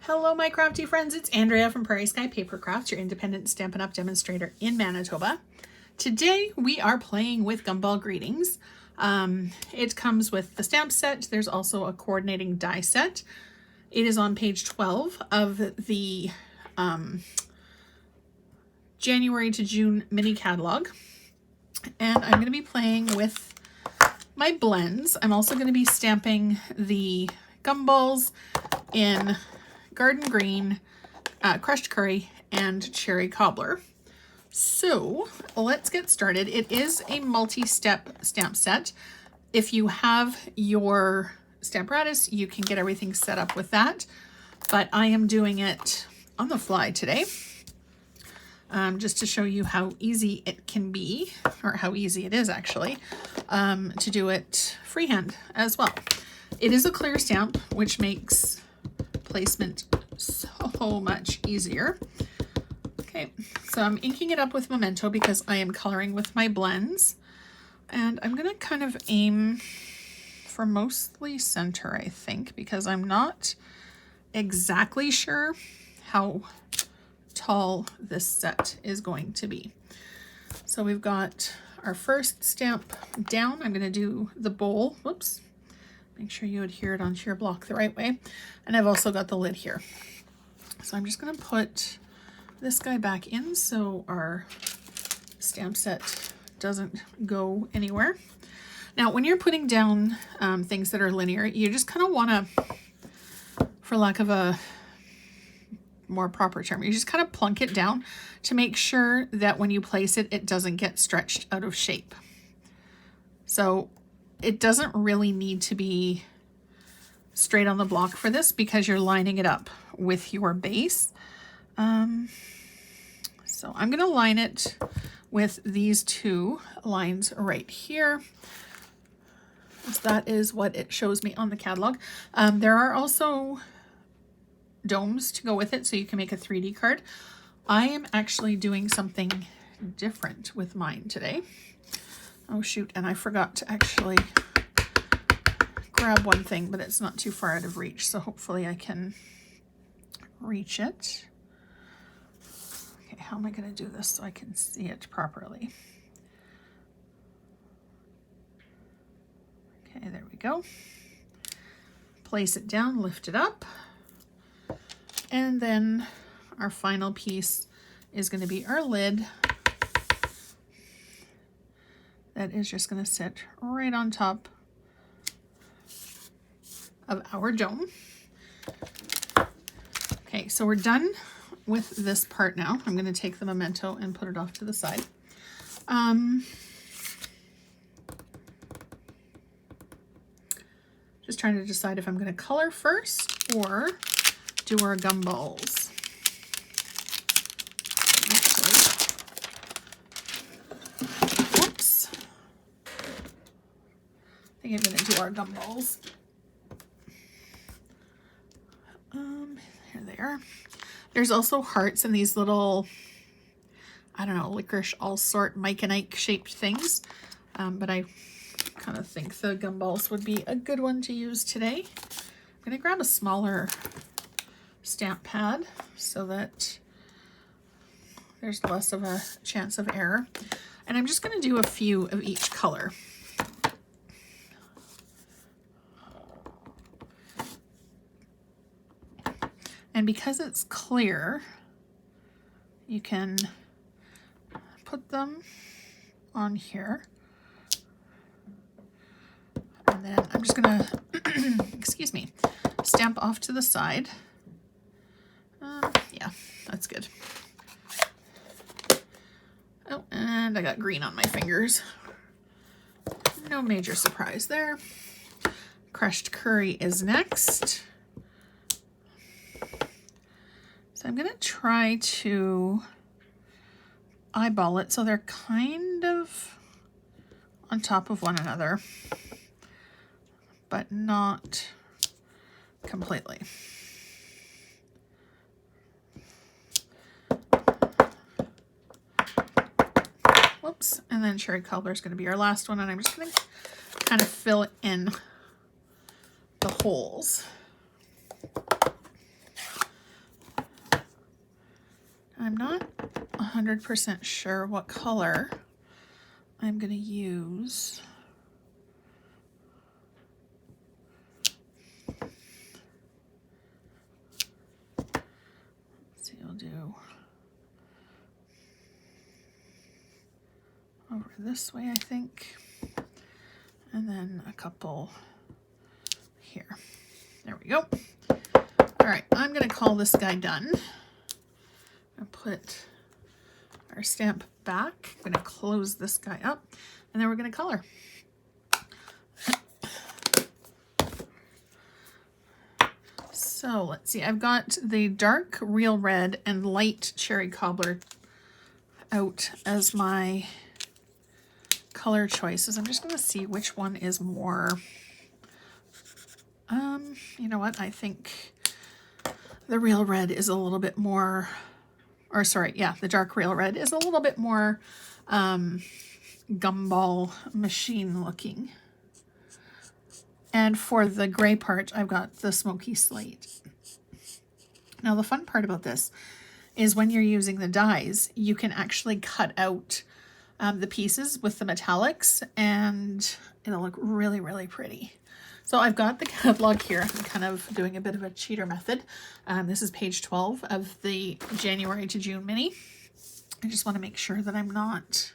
Hello my crafty friends, it's Andrea from Prairie Sky Paper Crafts, your independent Stampin' Up! Demonstrator in Manitoba. Today we are playing with Gumball Greetings. It comes with the stamp set. There's also a coordinating die set. It is on page 12 of the January to June mini catalog. And I'm going to be playing with my blends. I'm also going to be stamping the gumballs in Garden Green, Crushed Curry, and Cherry Cobbler. So let's get started. It is a multi-step stamp set. If you have your Stamparatus, you can get everything set up with that. But I am doing it on the fly today, just to show you how easy it can be, or how easy it is actually, to do it freehand as well. It is a clear stamp, which makes placement so much easier. Okay, so I'm inking it up with Memento because I am coloring with my blends, and I'm gonna kind of aim for mostly center, I think, because I'm not exactly sure how tall this set is going to be. So we've got our first stamp down. I'm gonna do the bowl. Whoops. Make sure you adhere it onto your block the right way. And I've also got the lid here. So I'm just going to put this guy back in so our stamp set doesn't go anywhere. Now, when you're putting down things that are linear, you just kind of want to, for lack of a more proper term, you just kind of plunk it down to make sure that when you place it, it doesn't get stretched out of shape. So it doesn't really need to be straight on the block for this because you're lining it up with your base. So I'm going to line it with these two lines right here. So that is what it shows me on the catalog. There are also domes to go with it, so you can make a 3D card. I am actually doing something different with mine today. Oh shoot, and I forgot to actually grab one thing, but it's not too far out of reach, so hopefully I can reach it. Okay, how am I going to do this so I can see it properly? Okay, there we go. Place it down, lift it up, and then our final piece is going to be our lid. That is just going to sit right on top of our dome. Okay, so we're done with this part now. I'm going to take the Memento and put it off to the side. Just trying to decide if I'm going to color first or do our gumballs. Whoops. I think I'm going to do our gumballs. Here they are. There's also hearts and these little, I don't know, licorice all sort Mike and Ike shaped things. But I kind of think the gumballs would be a good one to use today. I'm going to grab a smaller stamp pad so that there's less of a chance of error. And I'm just going to do a few of each color. And because it's clear, you can put them on here. And then I'm just gonna, excuse me, stamp off to the side. Yeah, that's good. Oh, and I got green on my fingers. No major surprise there. Crushed Curry is next. So I'm going to try to eyeball it so they're kind of on top of one another, but not completely. Whoops. And then Cherry Cobbler is going to be our last one, and I'm just going to kind of fill in the holes. I'm not 100% sure what color I'm going to use. Let's see, I'll do over this way, I think, and then a couple here. There we go. All right, I'm going to call this guy done. I'll put our stamp back. I'm going to close this guy up, and then we're going to color. So let's see, I've got the dark real red and light cherry cobbler out as my color choices. I'm just going to see which one is more, you know what, I think the real red is a little bit more, or sorry, yeah, the dark real red is a little bit more gumball machine looking. And for the gray part, I've got the smoky slate. Now the fun part about this is when you're using the dies, you can actually cut out the pieces with the metallics and it'll look really, really pretty. So I've got the catalog here. I'm kind of doing a bit of a cheater method. This is page 12 of the January to June mini. I just want to make sure that I'm not...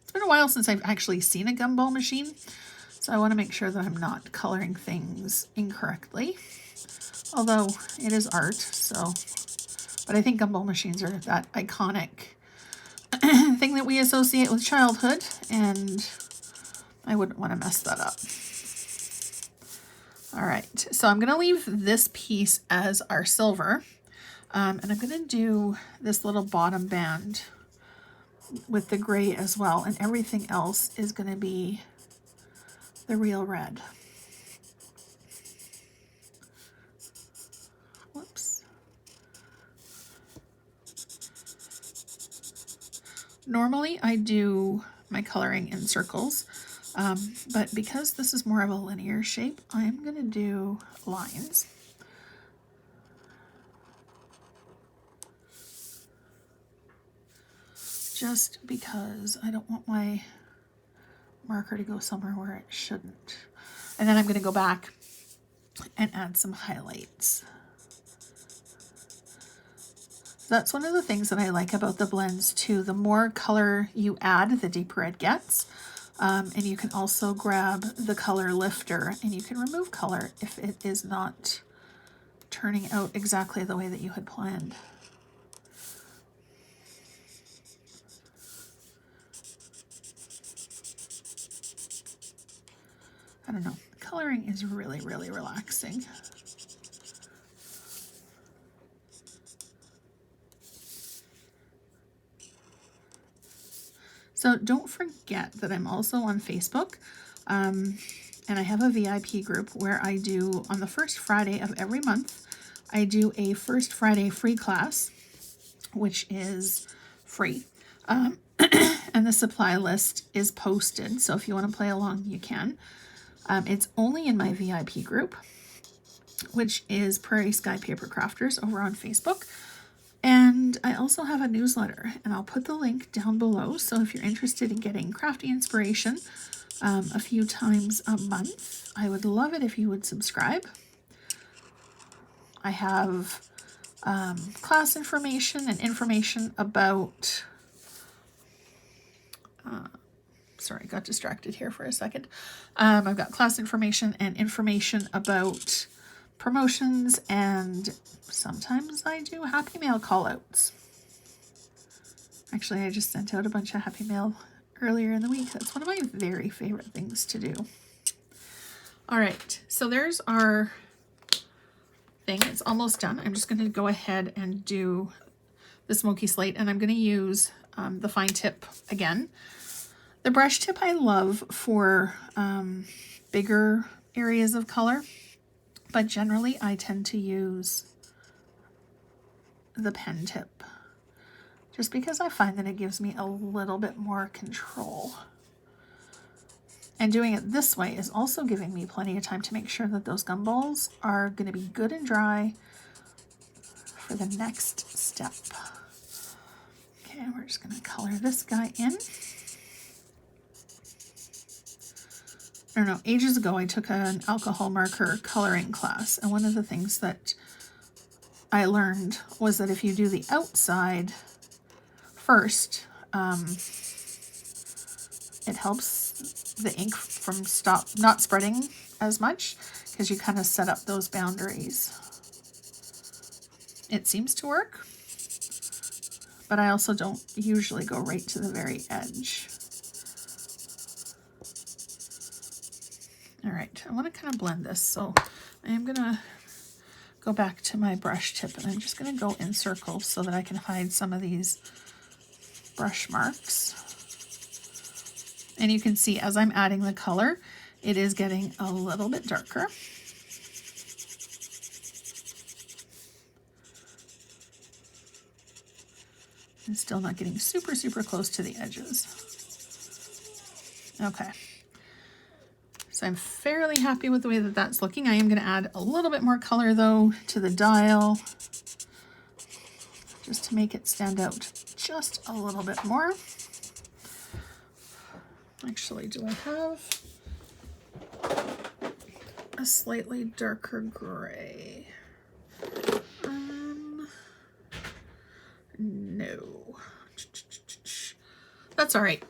It's been a while since I've actually seen a gumball machine, so I want to make sure that I'm not coloring things incorrectly. Although it is art, so... But I think gumball machines are that iconic thing that we associate with childhood, and I wouldn't want to mess that up. All right, so I'm going to leave this piece as our silver, and I'm going to do this little bottom band with the gray as well, and everything else is going to be the real red. Whoops. Normally I do my coloring in circles, but because this is more of a linear shape, I'm going to do lines. Just because I don't want my marker to go somewhere where it shouldn't. And then I'm going to go back and add some highlights. That's one of the things that I like about the blends too. The more color you add, the deeper it gets. And you can also grab the color lifter and you can remove color if it is not turning out exactly the way that you had planned. I don't know, coloring is really, really relaxing. So don't forget that I'm also on Facebook, and I have a VIP group where I do, on the first Friday of every month, I do a First Friday free class, which is free. And the supply list is posted, so if you want to play along, you can. It's only in my VIP group, which is Prairie Sky Paper Crafters over on Facebook. And I also have a newsletter, and I'll put the link down below. So if you're interested in getting crafty inspiration a few times a month, I would love it if you would subscribe. I have class information and information about... sorry, got distracted here for a second. I've got class information and information about promotions, and sometimes I do happy mail callouts. Actually, I just sent out a bunch of happy mail earlier in the week. That's one of my very favorite things to do. All right, so there's our thing. It's almost done. I'm just going to go ahead and do the smoky slate, and I'm going to use the fine tip again. The brush tip I love for bigger areas of color, but generally I tend to use the pen tip just because I find that it gives me a little bit more control. And doing it this way is also giving me plenty of time to make sure that those gumballs are going to be good and dry for the next step. Okay, we're just going to color this guy in. I don't know, ages ago I took an alcohol marker coloring class, and one of the things that I learned was that if you do the outside first, it helps the ink from not spreading as much because you kind of set up those boundaries. It seems to work, but I also don't usually go right to the very edge. All right, I want to kind of blend this, so I am going to go back to my brush tip, and I'm just going to go in circles so that I can hide some of these brush marks. And you can see as I'm adding the color, it is getting a little bit darker. And still not getting super, super close to the edges. Okay. So I'm fairly happy with the way that that's looking. I am going to add a little bit more color though to the dial, just to make it stand out just a little bit more. Actually, do I have a slightly darker gray? No. That's all right.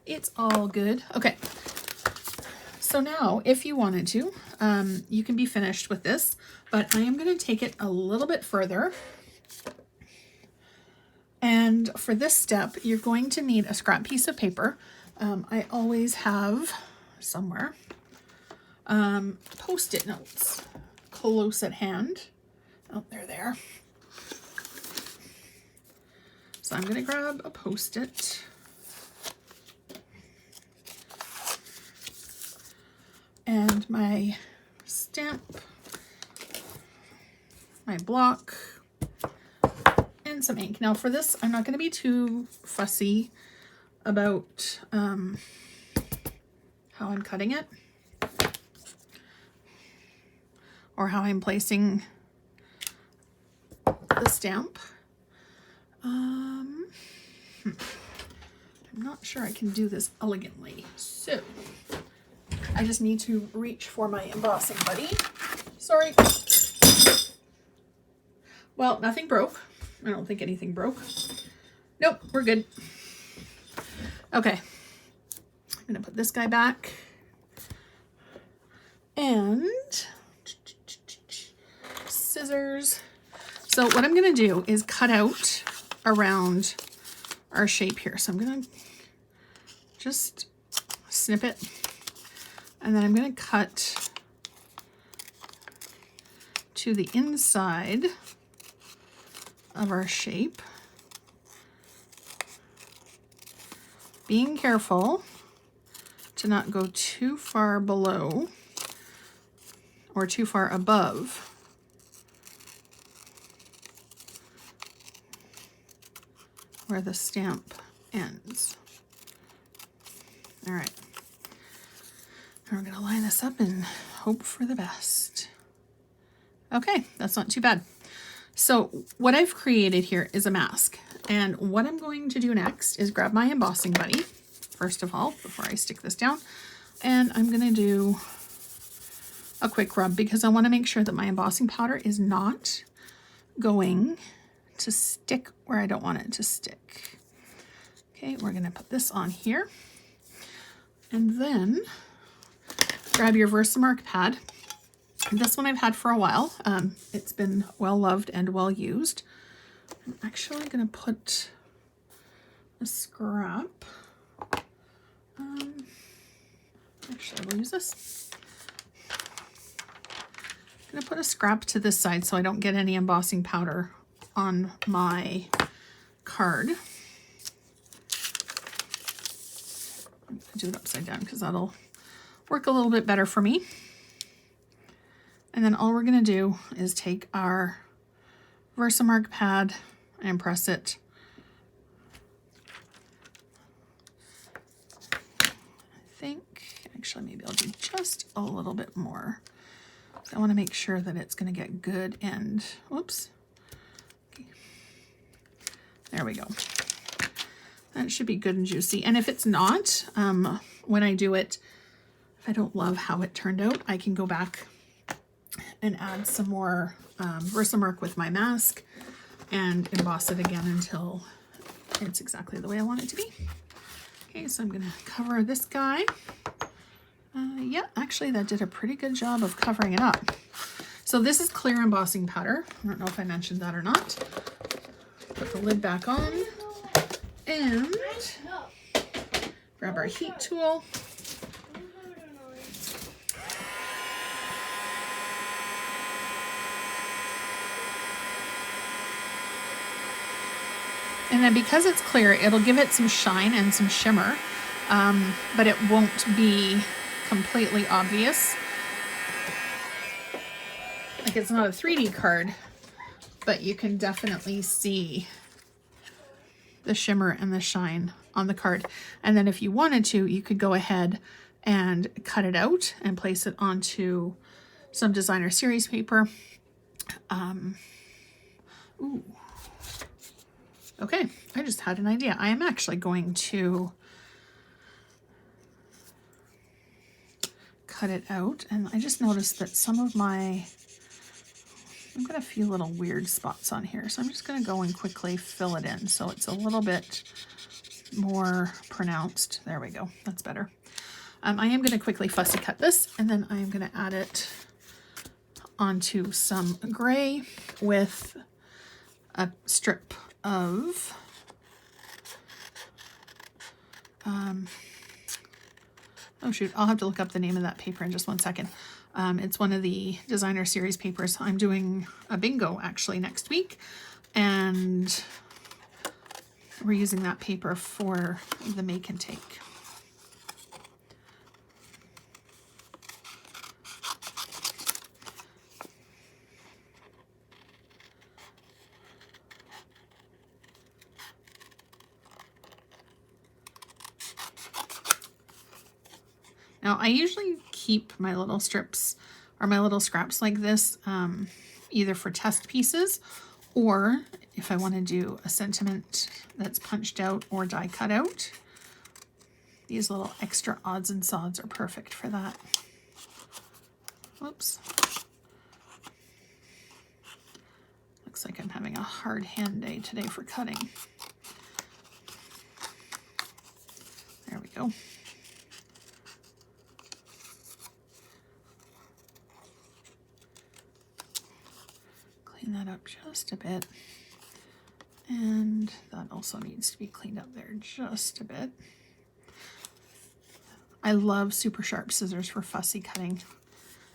It's all good. Okay. So now, if you wanted to, you can be finished with this, but I am going to take it a little bit further. And for this step, you're going to need a scrap piece of paper. I always have somewhere Post-it notes close at hand. Oh, they're there. So I'm going to grab a Post-it. And my stamp, my block, and some ink. Now for this, I'm not going to be too fussy about how I'm cutting it or how I'm placing the stamp. I'm not sure I can do this elegantly, so I just need to reach for my embossing buddy. Sorry. Well, nothing broke. I don't think anything broke. Nope, we're good. Okay. I'm going to put this guy back. And scissors. So what I'm going to do is cut out around our shape here. So I'm going to just snip it. And then I'm going to cut to the inside of our shape, being careful to not go too far below or too far above where the stamp ends. All right. We're going to line this up and hope for the best. Okay, that's not too bad. So what I've created here is a mask. And what I'm going to do next is grab my embossing buddy, first of all, before I stick this down. And I'm going to do a quick rub because I want to make sure that my embossing powder is not going to stick where I don't want it to stick. Okay, we're going to put this on here. And then grab your Versamark pad. This one I've had for a while. It's been well loved and well used. I'm actually going to put a scrap. Actually, we'll use this. I'm going to put a scrap to this side so I don't get any embossing powder on my card. I'm going to do it upside down because that'll work a little bit better for me. And then all we're going to do is take our Versamark pad and press it. I think, actually, maybe I'll do just a little bit more. I want to make sure that it's going to get good and, whoops. Okay. There we go. That should be good and juicy. And if it's not, when I do it, if I don't love how it turned out, I can go back and add some more Versamark with my mask and emboss it again until it's exactly the way I want it to be. Okay, so I'm gonna cover this guy. Yeah, actually that did a pretty good job of covering it up. So this is clear embossing powder. I don't know if I mentioned that or not. Put the lid back on and grab our heat tool. And then because it's clear, it'll give it some shine and some shimmer, but it won't be completely obvious. Like it's not a 3D card, but you can definitely see the shimmer and the shine on the card. And then if you wanted to, you could go ahead and cut it out and place it onto some designer series paper. Ooh. Okay, I just had an idea. I am actually going to cut it out, and I just noticed that some of my, I've got a few little weird spots on here, so I'm just going to go and quickly fill it in so it's a little bit more pronounced. There we go, that's better. I am going to quickly fussy cut this, and then I am going to add it onto some gray with a strip of oh shoot, I'll have to look up the name of that paper in just one second. It's one of the designer series papers. I'm doing a bingo actually next week, and we're using that paper for the make and take. Now, I usually keep my little strips or my little scraps like this, either for test pieces or if I want to do a sentiment that's punched out or die cut out. These little extra odds and sods are perfect for that. Whoops. Looks like I'm having a hard hand day today for cutting. There we go. Clean that up just a bit, and that also needs to be cleaned up there just a bit. I love super sharp scissors for fussy cutting.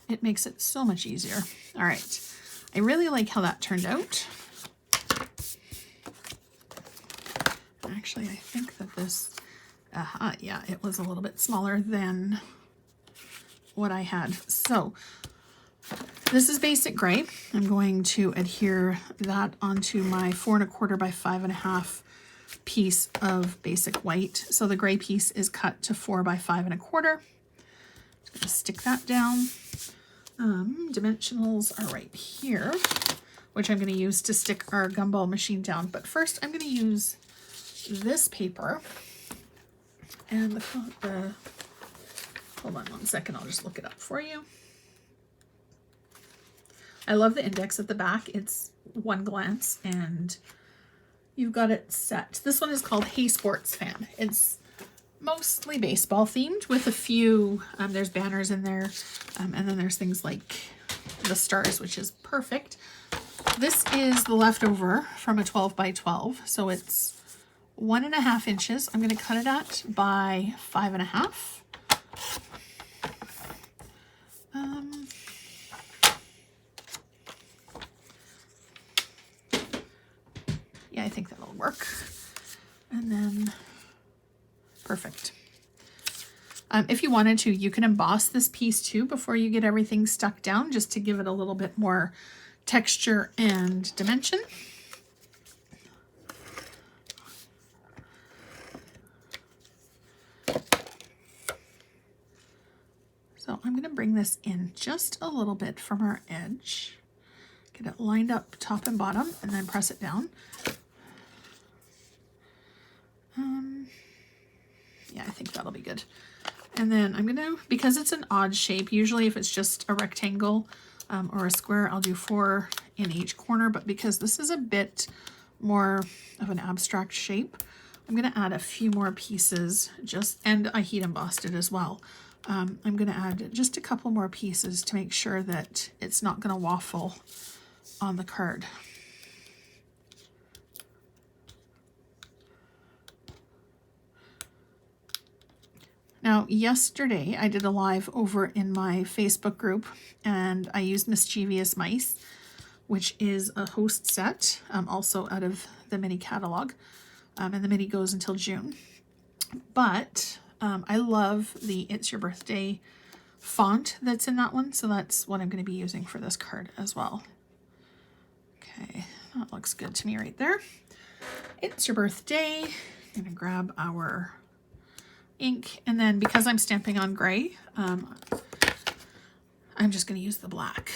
It makes it so much easier. All right, I really like how that turned out. Actually, I think that this, yeah, it was a little bit smaller than what I had. So this is basic gray. I'm going to adhere that onto my 4 1/4 by 5 1/2 piece of basic white. So the gray piece is cut to 4 by 5 1/4. Just going to stick that down. Dimensionals are right here, which I'm going to use to stick our gumball machine down. But first I'm going to use this paper and the hold on one second, I'll just look it up for you. I love the index at the back. It's one glance and you've got it set. This one is called Hey Sports Fan. It's mostly baseball themed with a few, there's banners in there, and then there's things like the stars, which is perfect. This is the leftover from a 12 by 12. So it's 1 1/2 inches. I'm going to cut it at by 5 1/2. Yeah, I think that'll work. And then, perfect. If you wanted to, you can emboss this piece too before you get everything stuck down, just to give it a little bit more texture and dimension. So I'm going to bring this in just a little bit from our edge. Get it lined up top and bottom, and then press it down. Yeah, I think that'll be good. And then I'm gonna, because it's an odd shape, usually if it's just a rectangle or a square, I'll do 4 in each corner, but because this is a bit more of an abstract shape, I'm gonna add a few more pieces, and I heat embossed it as well. I'm gonna add just a couple more pieces to make sure that it's not gonna waffle on the card. Now, yesterday I did a live over in my Facebook group, and I used Mischievous Mice, which is a host set, also out of the mini catalog, and the mini goes until June. But I love the It's Your Birthday font that's in that one, so that's what I'm going to be using for this card as well. Okay, that looks good to me right there. It's Your Birthday. I'm going to grab our ink, and then because I'm stamping on gray, I'm just going to use the black.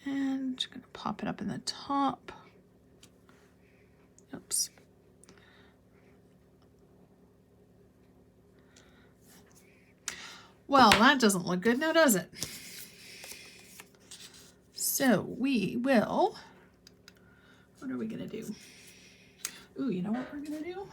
And I'm going to pop it up in the top. Oops. Well, that doesn't look good now, does it? So we will, what are we going to do? Ooh, you know what we're going to do?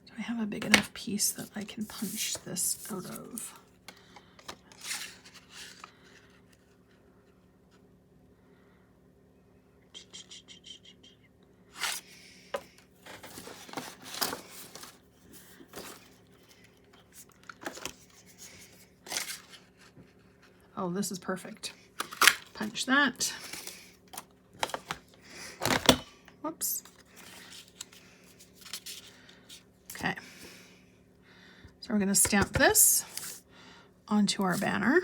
Do I have a big enough piece that I can punch this out of? Oh, this is perfect. Punch that. Whoops. Okay. So we're going to stamp this onto our banner.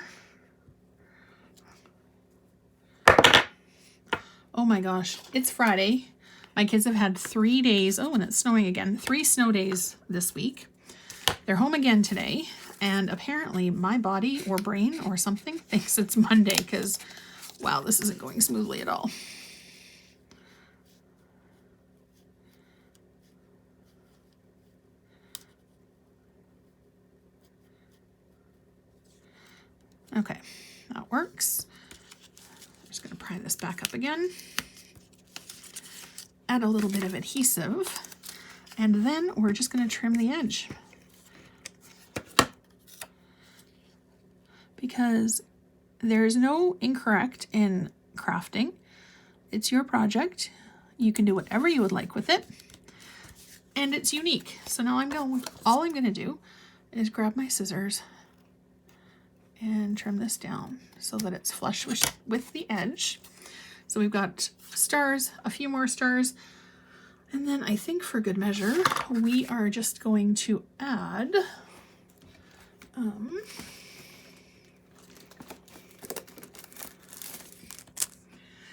Oh my gosh, it's Friday. My kids have had 3 days. Oh, and it's snowing again. 3 snow days this week. They're home again today. And apparently my body or brain or something thinks it's Monday because, wow, this isn't going smoothly at all. Okay, that works. I'm just going to pry this back up again. Add a little bit of adhesive, and then we're just going to trim the edge. Because there's no incorrect in crafting. It's your project. You can do whatever you would like with it. And it's unique. So now all I'm going to do is grab my scissors and trim this down so that it's flush with the edge. So we've got stars, a few more stars. And then I think for good measure, we are just going to add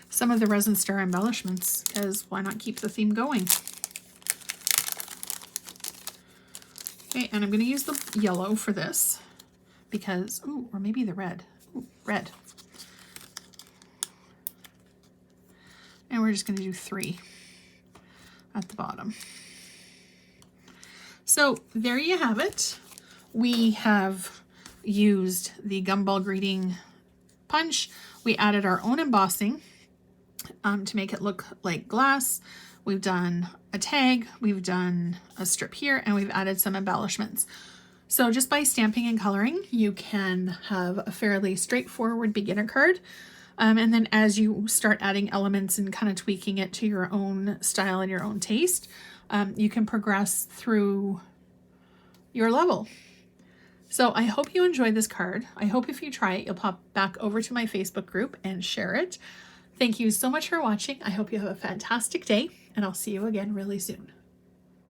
some of the resin star embellishments, because why not keep the theme going? Okay, and I'm going to use the yellow for this because, ooh, or maybe the red. Ooh, red. And we're just going to do 3 at the bottom. So there you have it. We have used the gumball greeting punch. We added our own embossing to make it look like glass. We've done a tag, we've done a strip here, and we've added some embellishments. So just by stamping and coloring, you can have a fairly straightforward beginner card. And then as you start adding elements and kind of tweaking it to your own style and your own taste, you can progress through your level. So I hope you enjoyed this card. I hope if you try it, you'll pop back over to my Facebook group and share it. Thank you so much for watching. I hope you have a fantastic day, and I'll see you again really soon.